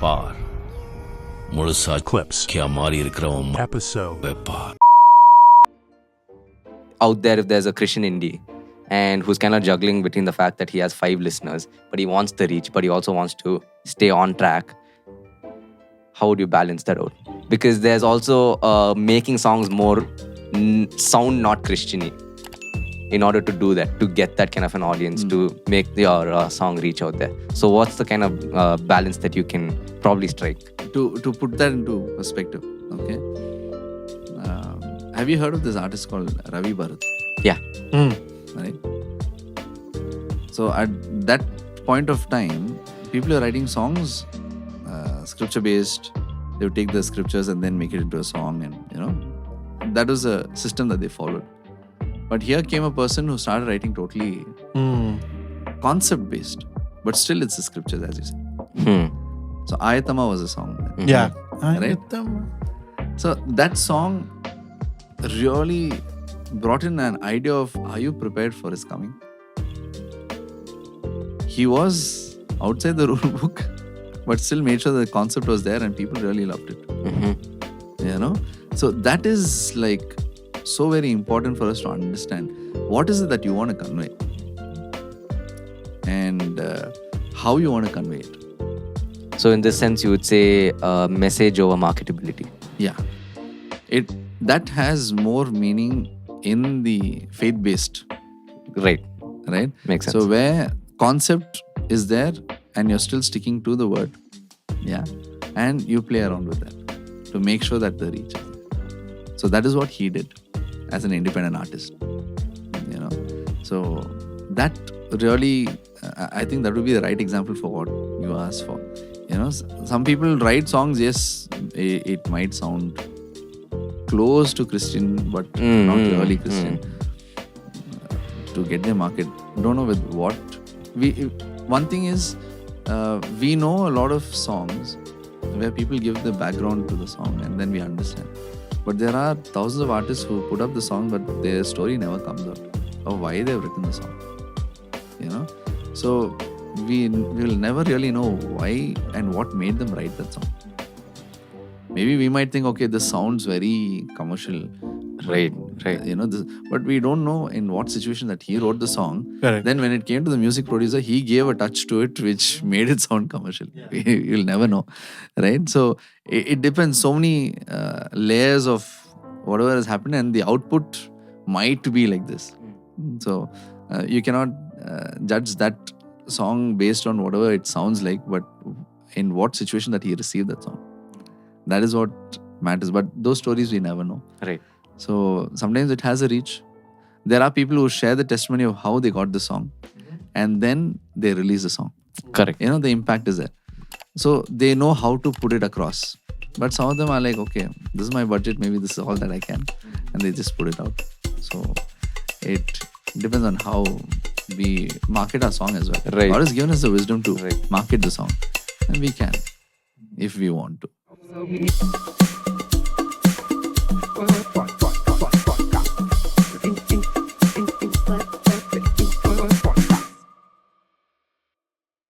பார் முழுசா clips, கியா மாறி இருக்கிறவன் episode, bar. Out there, if there's a Christian indie and who's kind of juggling between the fact that he has 5 listeners, but he wants the reach, but he also wants to stay on track, how would you balance that out? Because there's also making songs more sound not Christian-y in order to do that, to get that kind of an audience, to make your song reach out there. So what's the kind of balance that you can probably strike? To put that into perspective, okay? Have you heard of this artist called Ravi Bharat? Yeah. Right? So at that point of time, people are writing songs, scripture-based. They would take the scriptures and then make it into a song, and that was a system that they followed. But here came a person who started writing totally concept-based, but still it's the scriptures, as you said. So Ayatama was a song. yeah. Right? So that song really brought in an idea of, are you prepared for his coming? He was outside the rule book, but still made sure the concept was there and people really loved it. So that is like so very important for us to understand. What is it that you want to convey? And how you want to convey it. So in this sense, you would say message over marketability. Yeah. That has more meaning in the faith-based. Right. Makes sense. So where concept is there and you're still sticking to the word, and you play around with that to make sure that the reach is there. So that is what he did as an independent artist. So that really, I think that would be the right example for what you asked for. Some people write songs, yes, it might sound close to Christian, but not really Christian. To get their market, don't know with what. One thing is, we know a lot of songs where people give the background to the song and then we understand. But there are thousands of artists who put up the song, but their story never comes out of why they've written the song. So we will never really know why and what made them write that song. Maybe we might think, okay, this sounds very commercial. Right. But we don't know in what situation that he wrote the song. Correct. Then when it came to the music producer, he gave a touch to it which made it sound commercial. You'll never know, right? So it depends. So many layers of whatever has happened, and the output might be like this. So you cannot judge that song based on whatever it sounds like, but in what situation that he received that song. That is what matters. But those stories we never know. Right. So sometimes it has a reach. There are people who share the testimony of how they got the song and then they release the song. Correct. The impact is there. So they know how to put it across. But some of them are like, okay, this is my budget, maybe this is all that I can. And they just put it out. So it depends on how we market our song as well. Right. God has given us the wisdom to market the song. And we can, if we want to.